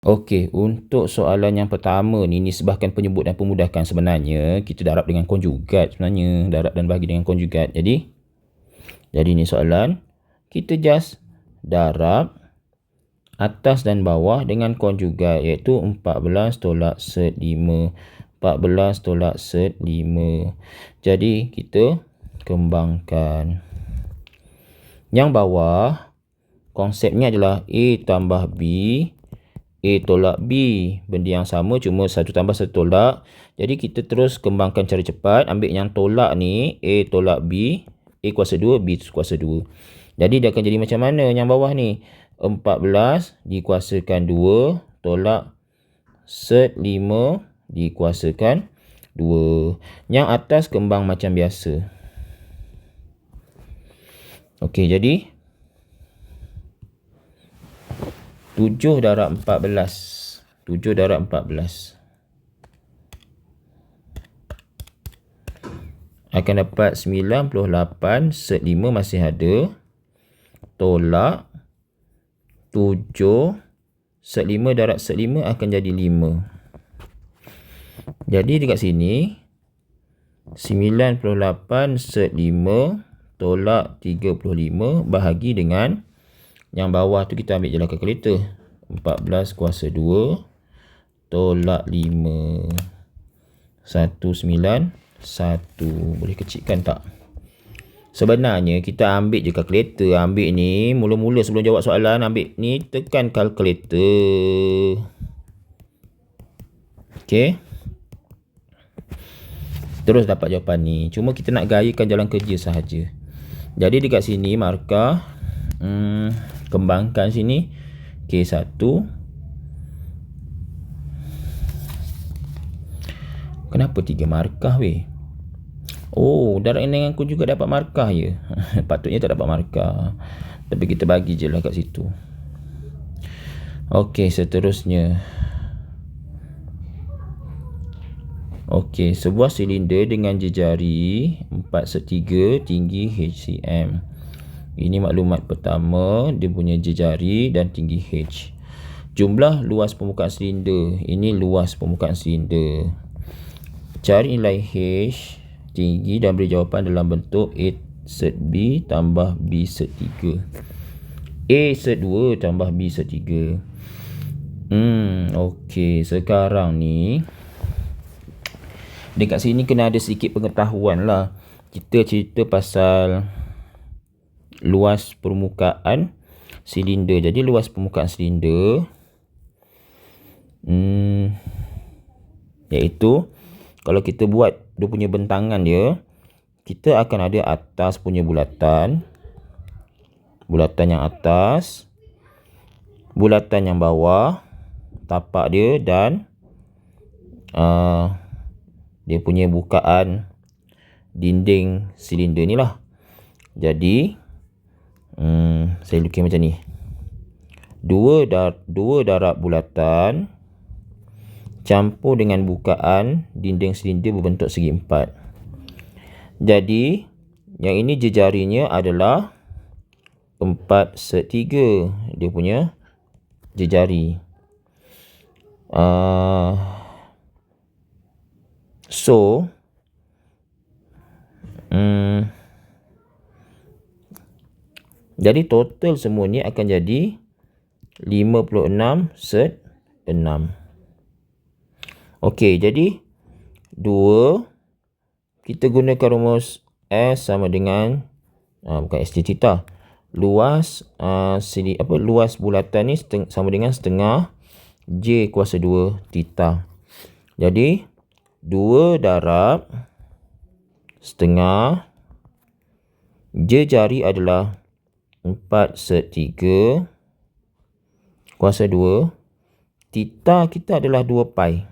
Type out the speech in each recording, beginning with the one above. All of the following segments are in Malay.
Okey, untuk soalan yang pertama ni, nisbahkan penyebut dan pemudahkan, sebenarnya kita darab dengan konjugat sebenarnya. Darab dan bahagi dengan konjugat. Jadi ni soalan, kita just darab atas dan bawah dengan konjugat, iaitu 14 tolak set 5. 14 tolak set 5. Jadi kita kembangkan. Yang bawah, konsepnya adalah A tambah B, A tolak B. Benda yang sama, cuma satu tambah satu tolak. Jadi kita terus kembangkan cara cepat. Ambil yang tolak ni, A tolak B. A kuasa 2, B kuasa 2. Jadi dia akan jadi macam mana yang bawah ni? 14 dikuasakan 2 tolak set 5 dikuasakan 2. Yang atas kembang macam biasa. Okey, jadi 7 darab 14. 7 darab 14. Akan dapat 98 set 5 masih ada. Tolak 7 set 5 darab set 5 akan jadi 5. Jadi dekat sini 98 set 5 tolak 35 bahagi dengan yang bawah tu, kita ambil je lah kalkulator. 14 kuasa 2 tolak 5. 191. Boleh kecilkan tak? Sebenarnya kita ambil je kalkulator. Ambil ni, mula-mula sebelum jawab soalan, ambil ni, tekan kalkulator. Okey. Terus dapat jawapan ni. Cuma kita nak gayakan jalan kerja sahaja. Jadi dekat sini markah, kembangkan sini K1. Kenapa 3 markah weh? Oh, darab dengan aku juga dapat markah je. Patutnya tak dapat markah. Tapi kita bagi je lah kat situ. Okey, seterusnya. Okey, sebuah silinder dengan jejari 4/3 tinggi HCM. Ini maklumat pertama, dia punya jejari dan tinggi H. Jumlah luas permukaan silinder. Ini luas permukaan silinder. Cari nilai H, tinggi, dan beri jawapan dalam bentuk A set B tambah B set 3. A set 2 tambah B set 3. Okey, sekarang ni dekat sini kena ada sedikit pengetahuan lah. Kita cerita pasal luas permukaan silinder. Jadi luas permukaan silinder iaitu, kalau kita buat dia punya bentangan dia, kita akan ada atas punya bulatan, bulatan yang atas, bulatan yang bawah, tapak dia, dan dia punya bukaan dinding silinder ni lah. Jadi saya lukis macam ni. Dua darab bulatan campur dengan bukaan dinding silinder berbentuk segi empat. Jadi yang ini jejarinya adalah 4/3. Dia punya jejari. Jadi total semua ni akan jadi 56 set 6. Okey, jadi 2, kita gunakan rumus S sama dengan bukan S theta. Luas luas bulatan ni sama dengan setengah J kuasa 2 theta. Jadi 2 darab setengah jejari adalah 4/3 kuasa 2. Theta kita adalah 2 pi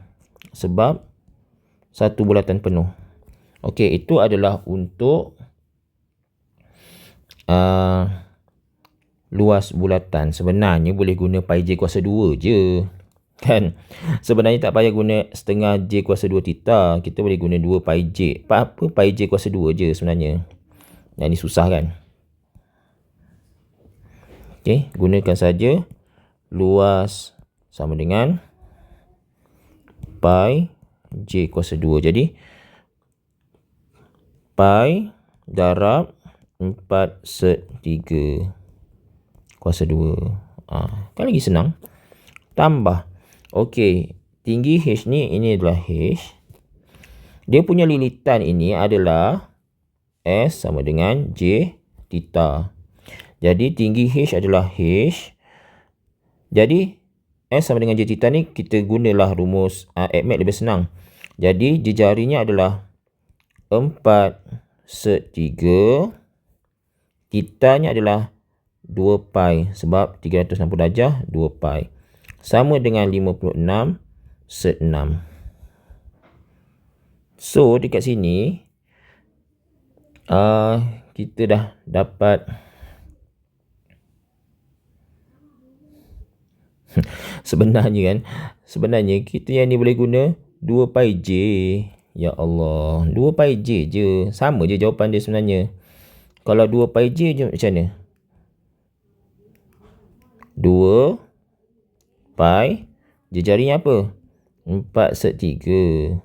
sebab satu bulatan penuh. Okey, itu adalah untuk luas bulatan. Sebenarnya boleh guna pi J kuasa 2 je. Kan? Sebenarnya tak payah guna setengah J kuasa 2 theta. Kita boleh guna 2 pi J. Apa pi J kuasa 2 je sebenarnya. Yang ni susah kan? Okey, gunakan saja luas sama dengan pi J kuasa 2. Jadi pi darab 4/3 kuasa 2. Kan lagi senang. Tambah. Okey, tinggi H ni, ini adalah H. Dia punya lilitan ini adalah S sama dengan J theta. Jadi tinggi H adalah H. Jadi S sama dengan J theta ni kita gunalah rumus ADMAT lebih senang. Jadi jejarinya adalah 4/3. Theta-nya adalah 2 pi sebab 360 darjah 2 pi. Sama dengan 56/6. So dekat sini kita dah dapat sebenarnya kita yang ni boleh guna 2 pi J. Ya Allah, 2 pi J je. Sama je jawapan dia sebenarnya. Kalau 2 pi J je macam mana? 2 pi jejarinya apa? 4/3.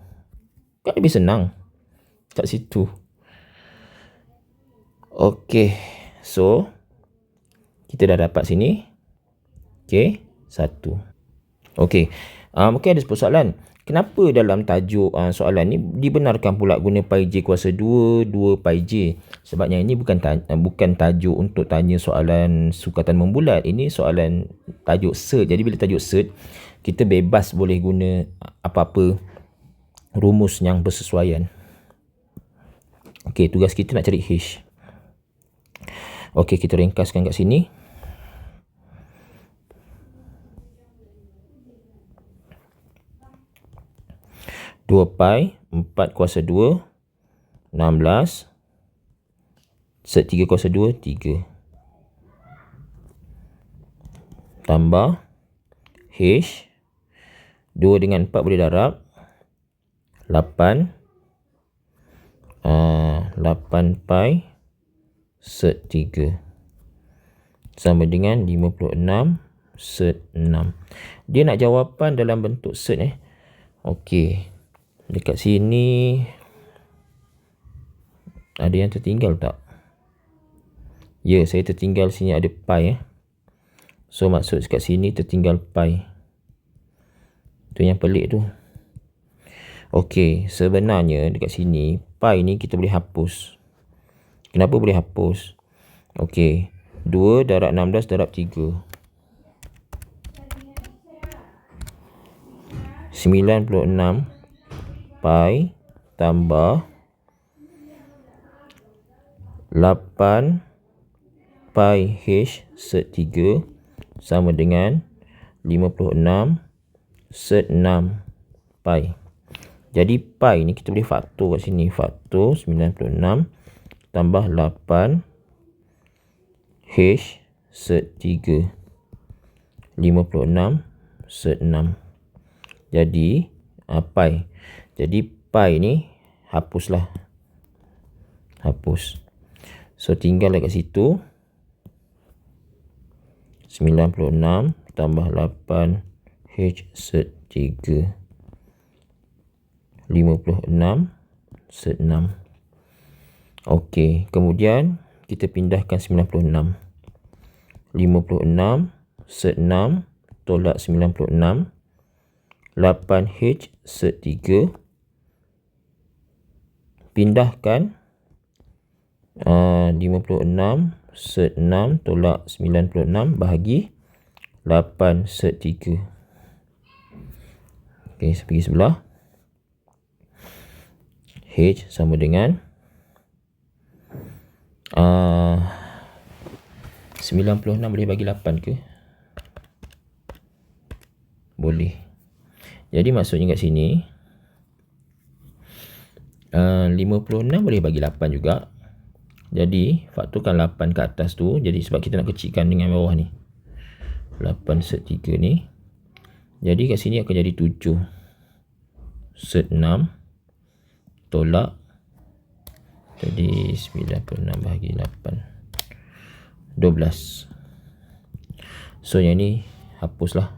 Kan lebih senang kat situ. Okey, so kita dah dapat sini. Okey, 1. Okey, mungkin ada sebuah soalan. Kenapa dalam tajuk soalan ni dibenarkan pula guna pi J kuasa 2, 2 pi J? Sebab yang ini bukan tajuk untuk tanya soalan sukatan membulat. Ini soalan tajuk cert. Jadi bila tajuk cert, kita bebas boleh guna apa-apa rumus yang bersesuaian. Okey, tugas kita nak cari H. Okey, kita ringkaskan kat sini. Dua pi 4 kuasa 2 16 3 kuasa 2 3 tambah H 2 dengan 4 boleh darab 8 pi set 3 sama dengan 56/6. Dia nak jawapan dalam bentuk set Okey. Dekat sini ada yang tertinggal tak? Ya, saya tertinggal sini ada pi So maksud dekat sini tertinggal pi. Tu yang pelik tu. Okey, sebenarnya dekat sini pi ni kita boleh hapus. Kenapa boleh hapus? Okey, 2 darab 16 darab 3. 96 pi tambah 8 pi H set 3 sama dengan 56/6 pi. Jadi pi ni kita boleh faktor kat sini. Faktor 96 tambah 8 H set 3 56/6. Jadi pi. Jadi pi ni hapuslah. Hapus. So tinggal kat situ 96 tambah 8 H set 3 56/6. Okey, kemudian kita pindahkan 96. 56/6 tolak 96. 8H set 3 pindahkan 56 set 6 tolak 96 bahagi 8 set 3. Okey, saya pergi sebelah. H sama dengan 96 boleh bagi 8 ke? Boleh. Jadi maksudnya kat sini 56 boleh bagi 8 juga. Jadi faktorkan 8 ke atas tu. Jadi sebab kita nak kecilkan dengan bawah ni 8 set 3 ni. Jadi kat sini akan jadi 7 set 6 tolak. Jadi 96 bahagi 8 12. So yang ni hapuslah.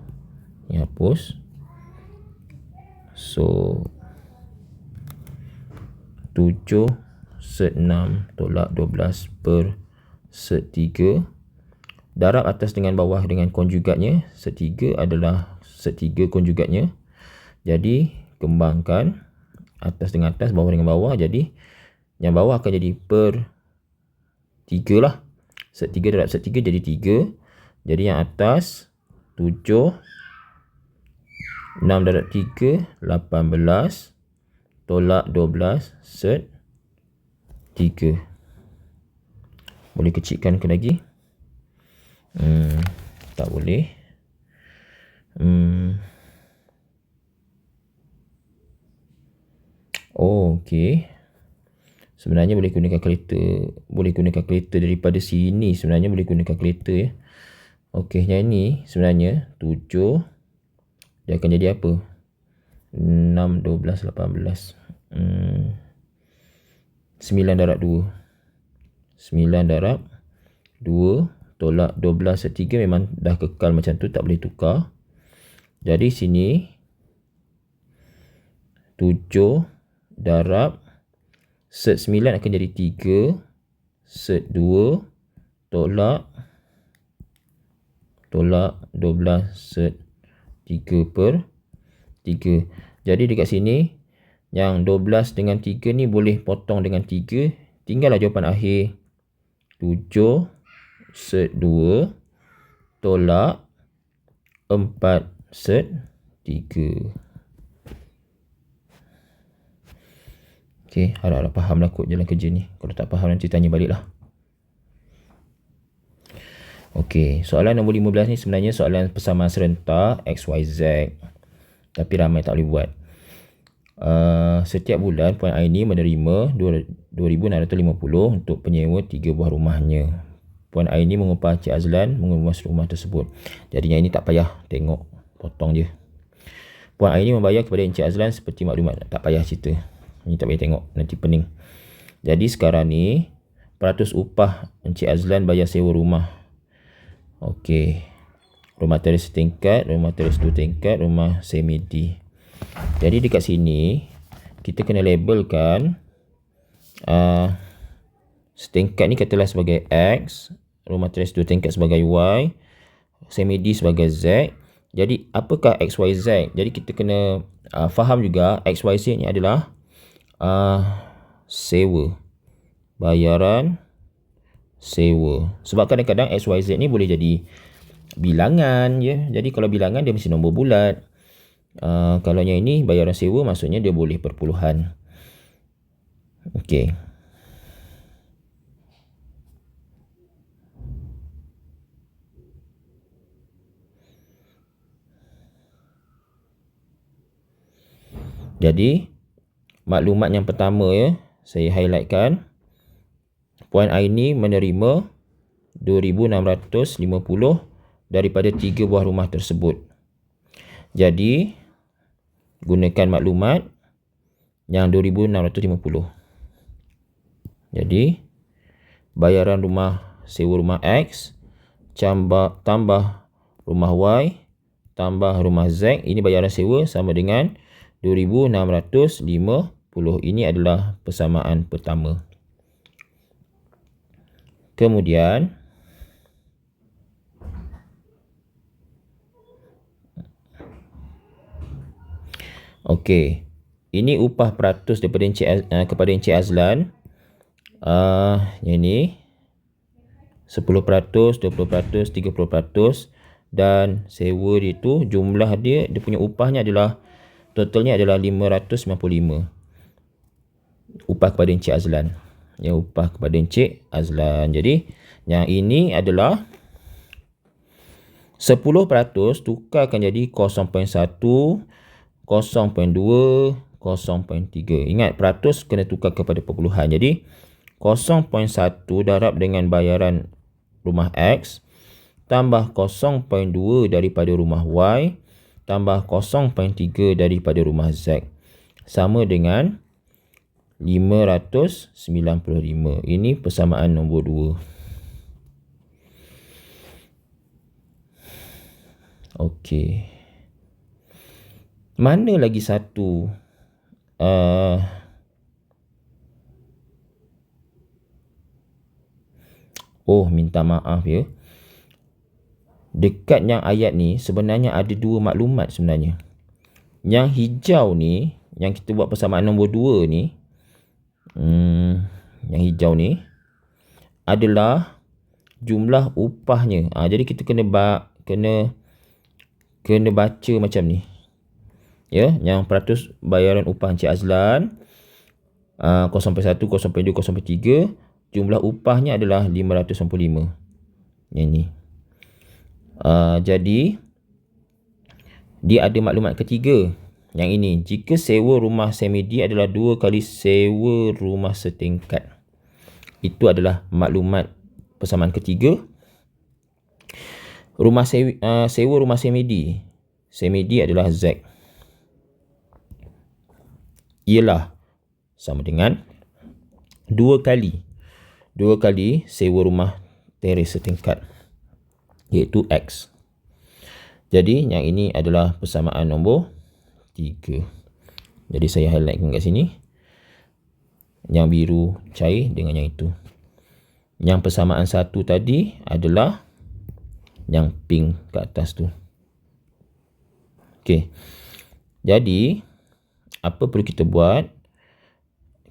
Ni hapus. So 7 set 6 tolak 12 per set 3. Darab atas dengan bawah dengan konjugatnya. Set 3 adalah set 3 konjugatnya. Jadi kembangkan atas dengan atas, bawah dengan bawah. Jadi yang bawah akan jadi per 3 lah. Set 3 darab set 3 jadi 3. Jadi yang atas 7, 6 darab 3, 18 tolak 12 set 3. Boleh kecilkan ke lagi? Tak boleh. Okey. Sebenarnya boleh gunakan kalkulator daripada sini. Sebenarnya boleh gunakan kalkulator ya. Okey, yang ini sebenarnya 7 dia akan jadi apa? 6, 12, 18. 9 darab 2. 9 darab 2 tolak 12 set 3 memang dah kekal macam tu, tak boleh tukar. Jadi sini 7 darab set 9 akan jadi 3 set 2 tolak 12 set 3 per 3. Jadi dekat sini yang 12 dengan 3 ni boleh potong dengan 3. Tinggallah jawapan akhir 7 set 2 tolak 4 set 3. Okey, harap-harap fahamlah kod jalan kerja ni. Kalau tak faham nanti tanya balik lah. Okey, soalan nombor 15 ni sebenarnya soalan persamaan serentak XYZ. Tapi ramai tak boleh buat. Setiap bulan Puan Aini menerima 2,650 untuk penyewa 3 buah rumahnya. Puan Aini mengupah Encik Azlan mengemas rumah tersebut. Jadi yang ini tak payah tengok, potong je. Puan Aini membayar kepada Encik Azlan seperti maklumat. Tak payah cerita. Ini tak payah tengok, nanti pening. Jadi sekarang ni peratus upah Encik Azlan bayar sewa rumah. Okey. Rumah teres setingkat, rumah teres 2 tingkat, rumah semi-D. Jadi dekat sini kita kena labelkan setingkat ni katalah sebagai X, rumah teres 2 tingkat sebagai Y, semi-D sebagai Z. Jadi apakah XYZ? Jadi kita kena faham juga XYZ ni adalah sewa, bayaran sewa. Sebab kadang-kadang XYZ ni boleh jadi bilangan je. Jadi kalau bilangan dia mesti nombor bulat. Kalau yang ini bayaran sewa maksudnya dia boleh perpuluhan. Okey. Jadi maklumat yang pertama ya, saya highlightkan. Puan Aini menerima 2,650 daripada 3 buah rumah tersebut. Jadi gunakan maklumat yang 2,650. Jadi bayaran rumah, sewa rumah X tambah rumah Y tambah rumah Z, ini bayaran sewa sama dengan 2,650. Ini adalah persamaan pertama. Kemudian okey, ini upah peratus daripada kepada Encik Azlan. Yang ni 10%, 20%, 30%, dan sewa dia tu jumlah dia punya upahnya adalah totalnya adalah 595. Upah kepada Encik Azlan. Ya, upah kepada Encik Azlan. Jadi yang ini adalah 10% tukarkan jadi 0.1, 0.2, 0.3. Ingat, peratus kena tukar kepada perpuluhan. Jadi 0.1 darab dengan bayaran rumah X tambah 0.2 daripada rumah Y tambah 0.3 daripada rumah Z sama dengan 595. Ini persamaan nombor 2. Okey. Mana lagi satu minta maaf ya. Dekat yang ayat ni sebenarnya ada dua maklumat sebenarnya. Yang hijau ni, yang kita buat persamaan nombor 2 ni, yang hijau ni adalah jumlah upahnya. Jadi kita kena baca macam ni. Ya, yang peratus bayaran upah Encik Azlan 0.1, 0.2, 0.3, jumlah upahnya adalah 595. Yang ni. Jadi dia ada maklumat ketiga. Yang ini, jika sewa rumah semedi adalah 2 kali sewa rumah setingkat. Itu adalah maklumat persamaan ketiga. Sewa rumah semedi. Semedi adalah Z. Ialah sama dengan 2 kali sewa rumah teres setingkat, iaitu X. Jadi yang ini adalah persamaan nombor 3. Jadi saya highlightkan kat sini. Yang biru cair dengan yang itu. Yang persamaan 1 tadi adalah yang pink kat atas tu. Okey. Jadi apa perlu kita buat?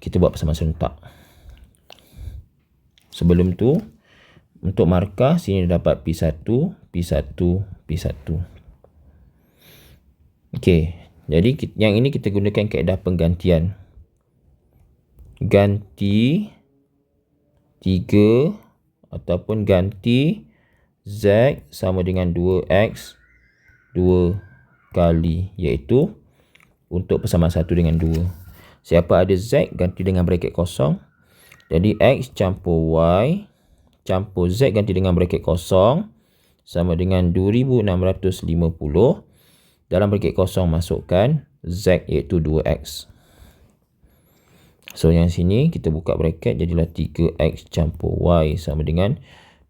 Kita buat persamaan serentak. Sebelum tu, untuk markah sini dapat P1, P1, P1. Okey. Jadi yang ini kita gunakan kaedah penggantian. Ganti 3 ataupun ganti Z sama dengan 2X 2 kali, iaitu untuk persamaan 1 dengan 2. Siapa ada Z ganti dengan braket kosong. Jadi X campur Y campur Z ganti dengan braket kosong sama dengan 2650. Dalam braket kosong masukkan Z iaitu 2X. So yang sini kita buka braket, jadilah 3X campur Y sama dengan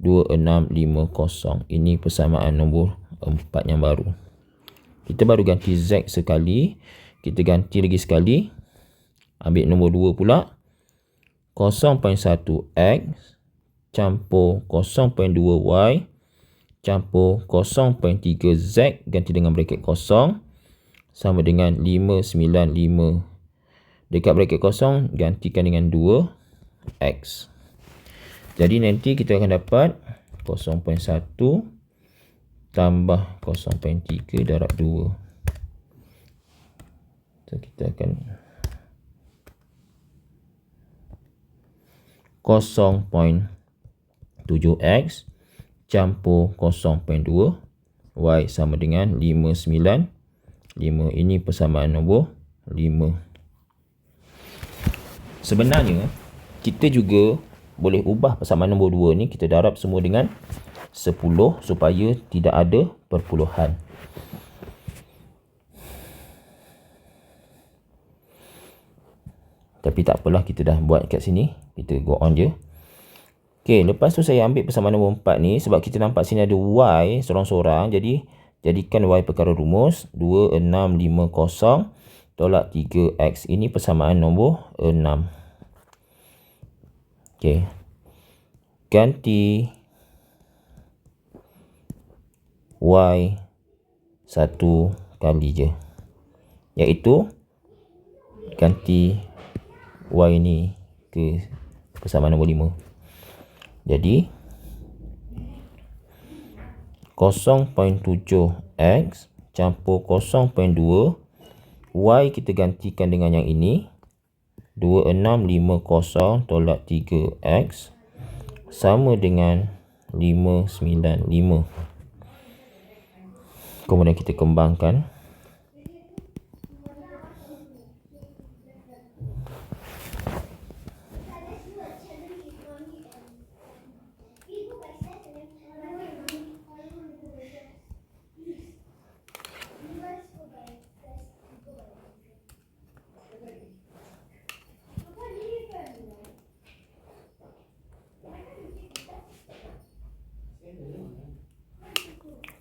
2650. Ini persamaan nombor 4 yang baru. Kita baru ganti Z sekali. Kita ganti lagi sekali. Ambil nombor 2 pula. 0.1X campur 0.2Y campur 0.3Z ganti dengan braket kosong sama dengan 595. Dekat braket kosong gantikan dengan 2X. Jadi nanti kita akan dapat 0.1 tambah 0.3 darab 2. So kita akan 0.7X campur 0.2 Y sama dengan 595. Ini persamaan nombor 5. Sebenarnya kita juga boleh ubah persamaan nombor 2 ni, kita darab semua dengan 10 supaya tidak ada perpuluhan. Tapi tak apalah, kita dah buat kat sini. Kita go on je. Okey, lepas tu saya ambil persamaan nombor 4 ni sebab kita nampak sini ada Y sorang-sorang. Jadi jadikan Y perkara rumus 2650 tolak 3X. Ini persamaan nombor 6. Okey. Ganti Y 1 kali je. Iaitu ganti Y ni ke persamaan nombor 5. Jadi 0.7X campur 0.2 Y kita gantikan dengan yang ini 2650 tolak 3X sama dengan 595. Kemudian kita kembangkan.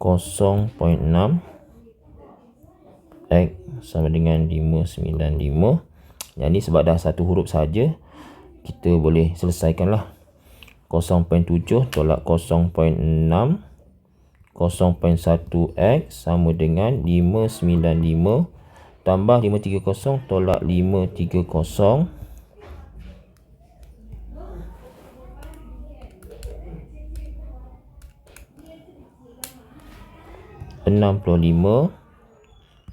(0.6) X sama dengan 595. Yang ni sebab dah satu huruf saja, kita boleh selesaikan lah. 0.7 tolak 0.6, 0.1x sama dengan 595 tambah 530 tolak 530, 65,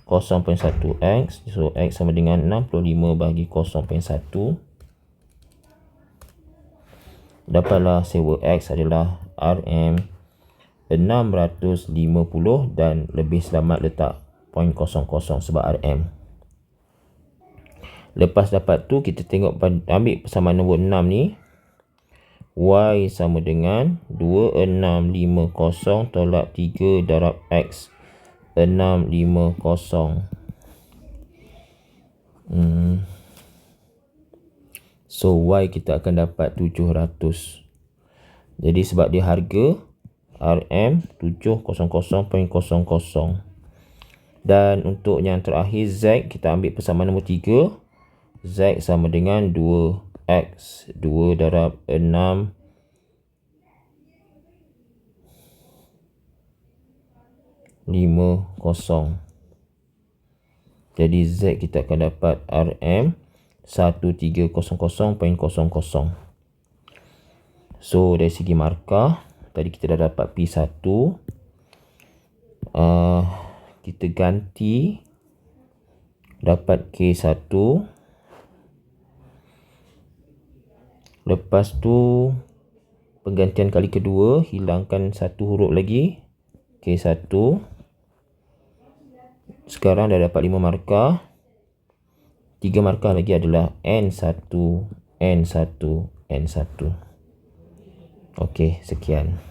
0.1x. So x sama dengan 65 bagi 0.1. Dapatlah sewa x adalah RM 650 dan lebih selamat letak 0.00 sebab RM. Lepas dapat tu, kita tengok ambil persamaan nombor 6 ni. Y sama dengan 2650 tolak 3 darab X 650. So Y kita akan dapat 700. Jadi sebab dia harga RM 700.00. Dan untuk yang terakhir Z, kita ambil persamaan nombor 3. Z sama dengan 2X 2 darab 6 50. Jadi Z kita akan dapat RM 1300.00. So dari segi markah, tadi kita dah dapat P1. Kita ganti dapat K1. Lepas tu penggantian kali kedua, hilangkan satu huruf lagi, K1. Sekarang dah dapat 5 markah. 3 markah lagi adalah N1, N1, N1. Okey, sekian.